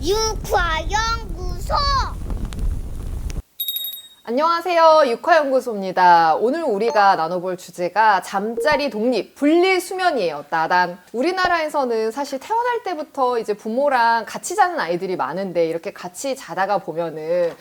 육화연구소. 안녕하세요. 육화연구소입니다. 오늘 우리가 나눠볼 주제가 잠자리 독립, 분리 수면이에요. 따단. 우리나라에서는 사실 태어날 때부터 이제 부모랑 같이 자는 아이들이 많은데 이렇게 같이 자다가 보면은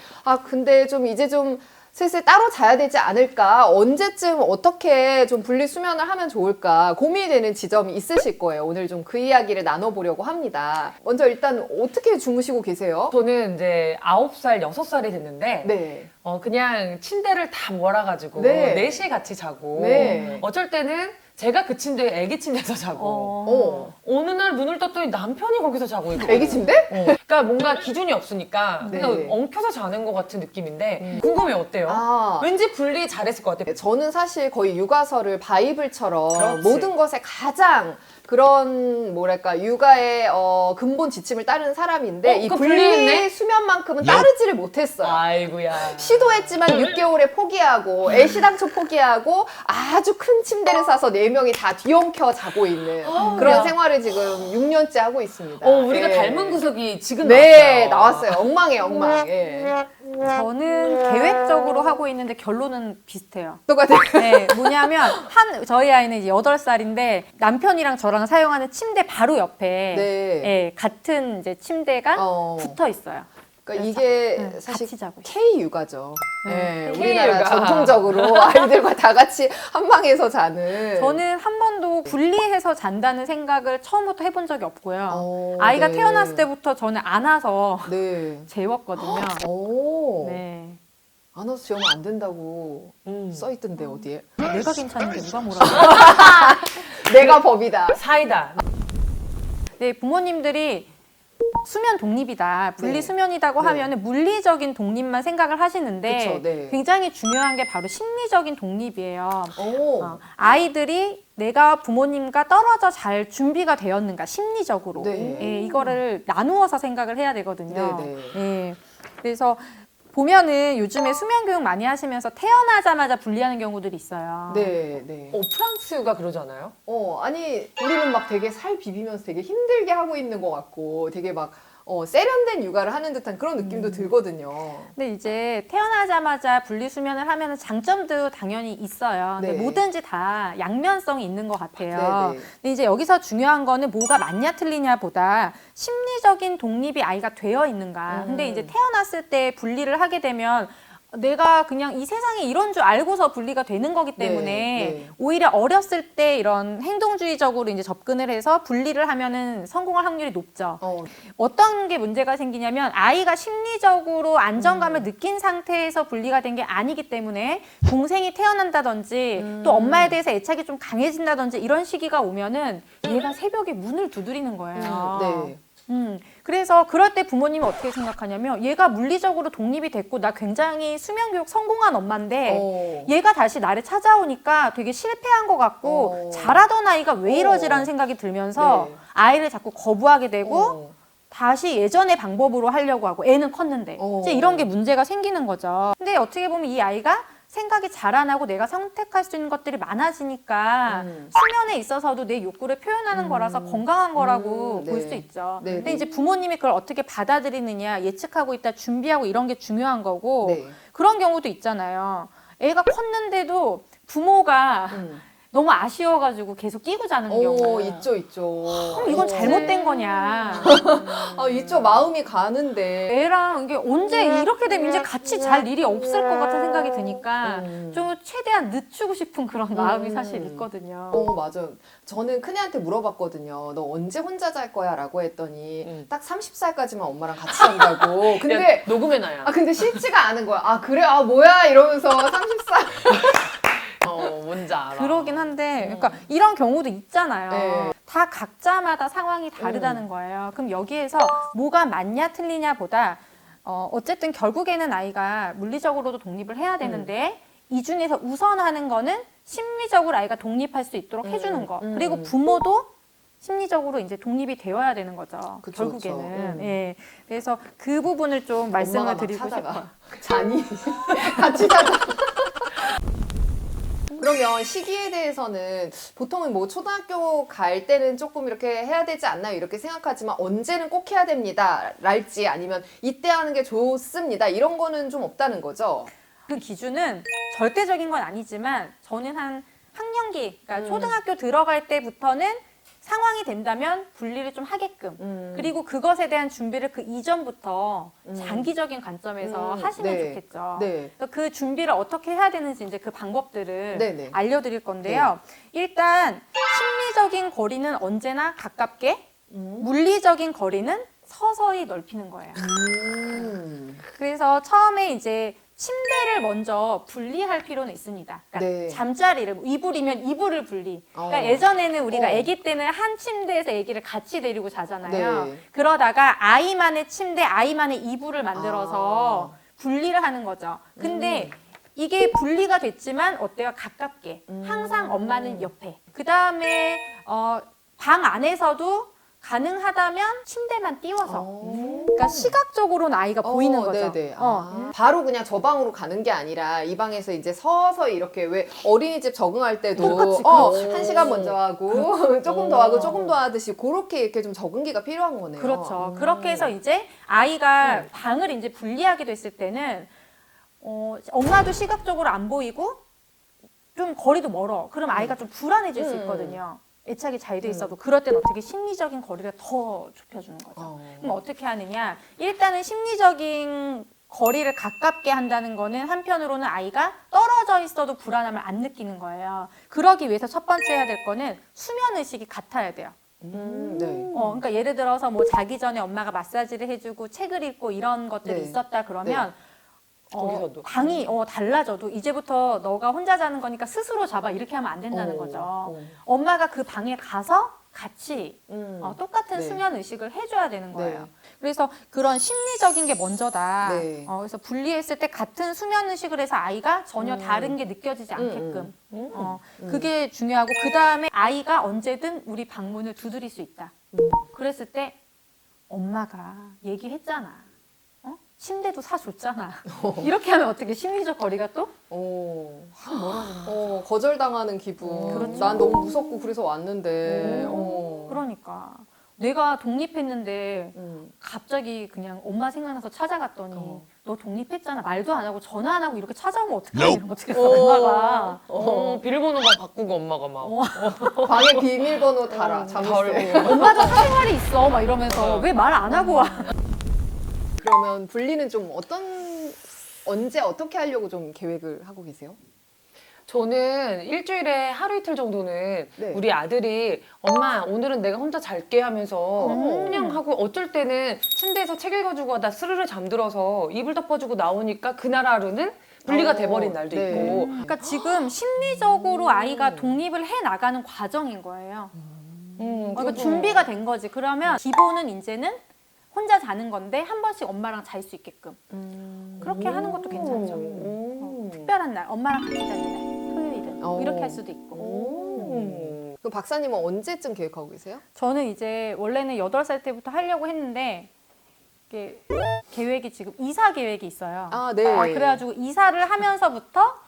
근데 이제 좀 슬슬 따로 자야 되지 않을까? 언제쯤 어떻게 좀 분리 수면을 하면 좋을까? 고민이 되는 지점이 있으실 거예요. 오늘 좀 그 이야기를 나눠보려고 합니다. 먼저 일단 어떻게 주무시고 계세요? 저는 이제 9살, 6살이 됐는데 네. 그냥 침대를 다 몰아가지고 네. 넷이 같이 자고 네. 어쩔 때는 제가 그 침대에 애기 침대에서 자고 어느 날 눈을 떴더니 남편이 거기서 자고 있고 애기 침대? 그러니까 뭔가 기준이 없으니까 네. 그냥 엉켜서 자는 것 같은 느낌인데 궁금해요. 어때요? 왠지 분리 잘했을 것 같아요. 저는 사실 거의 육아서를 바이블처럼 그렇지. 모든 것에 가장 그런 뭐랄까 육아의 근본 지침을 따르는 사람인데 이 그거 분리 분리했네? 수면만큼은 따르지를 못했어요. 아이고야. 시도했지만 6개월에 포기하고 애시당초 포기하고 아주 큰 침대를 사서 4명이 다 뒤엉켜 자고 있는 그런 야. 생활을 지금 6년째 하고 있습니다. 우리가 예. 닮은 구석이 지금 네, 나왔어요. 나왔어요. 엉망이에요, 엉망. 예. 저는 계획적으로 하고 있는데 결론은 비슷해요. 똑같아요. 네, 뭐냐면 저희 아이는 이제 8살인데 남편이랑 저랑 사용하는 침대 바로 옆에 네. 예, 같은 이제 침대가 붙어 있어요. 그러니까 그래서, 이게 사실 같이 자고 있어요. K 육아죠. 네, K 우리나라 육아. 전통적으로 아이들과 다 같이 한 방에서 자는. 저는 한 번도 분리해서 잔다는 생각을 처음부터 해본 적이 없고요. 네. 아이가 태어났을 때부터 저는 안아서 네. 재웠거든요. 오. 네. 안아서 재우면 안 된다고 써 있던데 어디에? 내가 괜찮은데 누가 뭐라고. 내가 법이다. 사이다. 네, 부모님들이 수면 독립이다, 분리 네. 수면이라고 네. 하면 물리적인 독립만 생각을 하시는데 그쵸, 네. 굉장히 중요한 게 바로 심리적인 독립이에요. 오. 아이들이 내가 부모님과 떨어져 잘 준비가 되었는가, 심리적으로. 네. 예, 이거를 나누어서 생각을 해야 되거든요. 네, 네. 예, 그래서 보면은 요즘에 수면 교육 많이 하시면서 태어나자마자 분리하는 경우들이 있어요. 네, 네. 프랑스가 그러잖아요. 아니 우리는 막 되게 살 비비면서 되게 힘들게 하고 있는 것 같고 되게 막 세련된 육아를 하는 듯한 그런 느낌도 들거든요. 근데 이제 태어나자마자 분리수면을 하면 장점도 당연히 있어요. 근데 네. 뭐든지 다 양면성이 있는 것 같아요. 네, 네. 근데 이제 여기서 중요한 거는 뭐가 맞냐 틀리냐보다 심리적인 독립이 아이가 되어 있는가. 근데 이제 태어났을 때 분리를 하게 되면 내가 그냥 이 세상에 이런 줄 알고서 분리가 되는 거기 때문에 네. 오히려 어렸을 때 이런 행동주의적으로 이제 접근을 해서 분리를 하면은 성공할 확률이 높죠. 어떤 게 문제가 생기냐면 아이가 심리적으로 안정감을 느낀 상태에서 분리가 된 게 아니기 때문에 동생이 태어난다든지 또 엄마에 대해서 애착이 좀 강해진다든지 이런 시기가 오면은 얘가 새벽에 문을 두드리는 거예요. 네. 그래서 그럴 때 부모님은 어떻게 생각하냐면 얘가 물리적으로 독립이 됐고 나 굉장히 수면 교육 성공한 엄마인데 얘가 다시 나를 찾아오니까 되게 실패한 것 같고 잘하던 아이가 왜 이러지라는 생각이 들면서 네. 아이를 자꾸 거부하게 되고 다시 예전의 방법으로 하려고 하고 애는 컸는데 이제 이런 게 문제가 생기는 거죠. 근데 어떻게 보면 이 아이가 생각이 자라나고 내가 선택할 수 있는 것들이 많아지니까 수면에 있어서도 내 욕구를 표현하는 거라서 건강한 거라고 네. 볼 수 있죠. 네. 근데 이제 부모님이 그걸 어떻게 받아들이느냐, 예측하고 있다, 준비하고 이런 게 중요한 거고 네. 그런 경우도 있잖아요. 애가 컸는데도 부모가 너무 아쉬워가지고 계속 끼고 자는 경우. 있죠. 그럼 이건 잘못된 거냐. 있죠. 마음이 가는데. 애랑 이게 언제 이렇게 되면 이제 같이 잘 일이 없을 것 같은 생각이 드니까 좀 최대한 늦추고 싶은 그런 마음이 사실 있거든요. 맞아. 저는 큰애한테 물어봤거든요. 너 언제 혼자 잘 거야? 라고 했더니 딱 30살까지만 엄마랑 같이 잔다고. 근데 녹음해놔야. 근데 싫지가 않은 거야. 그래? 뭐야? 이러면서 30살. 뭔지 알아. 그러긴 한데, 그러니까 이런 경우도 있잖아요. 네. 다 각자마다 상황이 다르다는 거예요. 그럼 여기에서 뭐가 맞냐 틀리냐보다 어쨌든 결국에는 아이가 물리적으로도 독립을 해야 되는데 이 중에서 우선하는 거는 심리적으로 아이가 독립할 수 있도록 해주는 거. 그리고 부모도 심리적으로 이제 독립이 되어야 되는 거죠. 그쵸, 결국에는. 그쵸. 예. 그래서 그 부분을 좀 말씀을 엄마가 막 드리고 찾아가. 싶어요. 잔이 같이 자자. 그러면 시기에 대해서는 보통은 뭐 초등학교 갈 때는 조금 이렇게 해야 되지 않나요? 이렇게 생각하지만 언제는 꼭 해야 됩니다. 랄지 아니면 이때 하는 게 좋습니다. 이런 거는 좀 없다는 거죠? 그 기준은 절대적인 건 아니지만 저는 한 학년기, 그러니까 초등학교 들어갈 때부터는 상황이 된다면 분리를 좀 하게끔 그리고 그것에 대한 준비를 그 이전부터 장기적인 관점에서 하시면 네. 좋겠죠. 네. 그래서 그 준비를 어떻게 해야 되는지 이제 그 방법들을 네네. 알려드릴 건데요. 일단 심리적인 거리는 언제나 가깝게, 물리적인 거리는 서서히 넓히는 거예요. 그래서 처음에 이제 침대를 먼저 분리할 필요는 있습니다. 그러니까 네. 잠자리를 이불이면 이불을 분리. 그러니까 어. 예전에는 우리가 어. 아기 때는 한 침대에서 아기를 같이 데리고 자잖아요. 네. 그러다가 아이만의 침대, 아이만의 이불을 만들어서 분리를 하는 거죠. 근데 이게 분리가 됐지만 어때요? 가깝게. 항상 엄마는 옆에. 그 다음에 방 안에서도 가능하다면 침대만 띄워서. 그러니까 시각적으로는 아이가 보이는 거죠. 네네. 바로 그냥 저 방으로 가는 게 아니라 이 방에서 이제 서서히 이렇게 왜 어린이집 적응할 때도 똑같이, 그렇지. 1시간 먼저 하고 조금 더 하고 조금 더 하듯이 그렇게 이렇게 좀 적응기가 필요한 거네요. 그렇죠. 그렇게 해서 이제 아이가 방을 이제 분리하게 됐을 때는 엄마도 시각적으로 안 보이고 좀 거리도 멀어. 그럼 아이가 좀 불안해질 수 있거든요. 애착이 잘 돼 있어도 그럴 땐 어떻게 심리적인 거리를 더 좁혀주는 거죠. 그럼 어떻게 하느냐? 일단은 심리적인 거리를 가깝게 한다는 거는 한편으로는 아이가 떨어져 있어도 불안함을 안 느끼는 거예요. 그러기 위해서 첫 번째 해야 될 거는 수면 의식이 같아야 돼요. 네. 그러니까 예를 들어서 뭐 자기 전에 엄마가 마사지를 해주고 책을 읽고 이런 것들이 네. 있었다 그러면 거기서도. 방이 달라져도 이제부터 너가 혼자 자는 거니까 스스로 잡아 이렇게 하면 안 된다는 거죠. 엄마가 그 방에 가서 같이 똑같은 네. 수면 의식을 해줘야 되는 거예요. 네. 그래서 그런 심리적인 게 먼저다. 네. 그래서 분리했을 때 같은 수면 의식을 해서 아이가 전혀 다른 게 느껴지지 않게끔. 그게 중요하고 그 다음에 아이가 언제든 우리 방문을 두드릴 수 있다. 그랬을 때 엄마가 얘기했잖아. 침대도 사줬잖아. 이렇게 하면 어떻게 심리적 거리가 또? 확 멀어지는 거절당하는 기분. 그렇죠. 난 너무 무섭고 그래서 왔는데. 그러니까 내가 독립했는데 갑자기 그냥 엄마 생각나서 찾아갔더니 너 독립했잖아. 말도 안 하고 전화 안 하고 이렇게 찾아오면 어떡하냐 이런 거 그래서 엄마가 비밀번호만 바꾸고 엄마가 막. 방에 비밀번호 달아. 자물쇠. 엄마도 사생활이 있어 막 이러면서 왜 말 안 하고 와? 그러면 분리는 좀 언제 어떻게 하려고 좀 계획을 하고 계세요? 저는 일주일에 하루 이틀 정도는 네. 우리 아들이 엄마 오늘은 내가 혼자 잘게 하면서 그냥 하고 어쩔 때는 침대에서 책 읽어주고 하다 스르르 잠들어서 이불 덮어주고 나오니까 그날 하루는 분리가 돼버린 날도 네. 있고 그러니까 지금 심리적으로 아이가 독립을 해 나가는 과정인 거예요. 그러니까 준비가 된 거지. 그러면 기본은 이제는 혼자 자는 건데 한 번씩 엄마랑 잘 수 있게끔 그렇게 하는 것도 괜찮죠. 특별한 날 엄마랑 같이 자는 날 토요일은 이렇게 할 수도 있고. 그럼 박사님은 언제쯤 계획하고 계세요? 저는 이제 원래는 8살 때부터 하려고 했는데 이게 계획이 지금 이사 계획이 있어요. 네. 그래가지고 이사를 하면서부터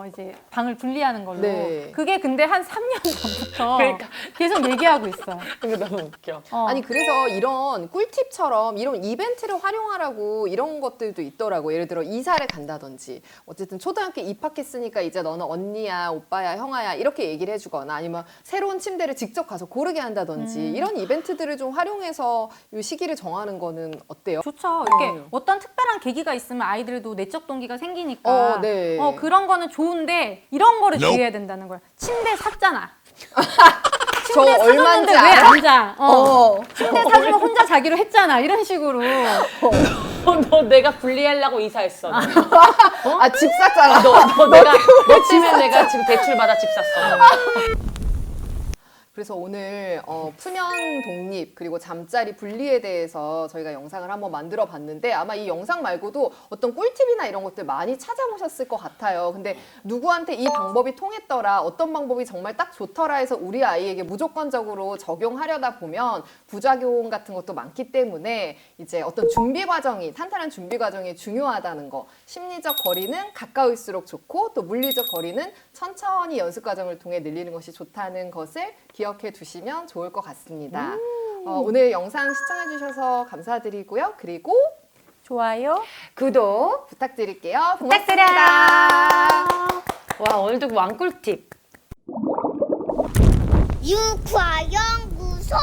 이제 방을 분리하는 걸로. 네. 그게 근데 한 3년 전부터 그러니까. 계속 얘기하고 있어요. 그게 너무 웃겨. 아니 그래서 이런 꿀팁처럼 이런 이벤트를 활용하라고 이런 것들도 있더라고. 예를 들어 이사를 간다든지 어쨌든 초등학교 입학했으니까 이제 너는 언니야 오빠야 형아야 이렇게 얘기를 해주거나 아니면 새로운 침대를 직접 가서 고르게 한다든지 이런 이벤트들을 좀 활용해서 이 시기를 정하는 거는 어때요? 좋죠. 이렇게 어떤 특별한 계기가 있으면 아이들도 내적 동기가 생기니까 네. 그런 거는 좋은데 이런 거를 주의해야 된다는 거야. 침대 샀잖아. 저 침대 얼마인지 사줬는데 왜 알아? 안 자? 침대 사주면 혼자 자기로 했잖아. 이런 식으로. 너 내가 분리하려고 이사했어. 집 샀잖아. 너 집에 내가 지금 대출 받아 집 샀어. 그래서 오늘 수면 독립 그리고 잠자리 분리에 대해서 저희가 영상을 한번 만들어 봤는데 아마 이 영상 말고도 어떤 꿀팁이나 이런 것들 많이 찾아보셨을 것 같아요. 근데 누구한테 이 방법이 통했더라, 어떤 방법이 정말 딱 좋더라 해서 우리 아이에게 무조건적으로 적용하려다 보면 부작용 같은 것도 많기 때문에 이제 어떤 준비 과정이, 탄탄한 준비 과정이 중요하다는 거. 심리적 거리는 가까울수록 좋고 또 물리적 거리는 천천히 연습 과정을 통해 늘리는 것이 좋다는 것을 기억해 두시면 좋을 것 같습니다. 오늘 영상 시청해 주셔서 감사드리고요. 그리고 좋아요. 구독 부탁드릴게요. 부탁드려요. 고맙습니다. 와, 오늘도 왕꿀팁. 육화연구소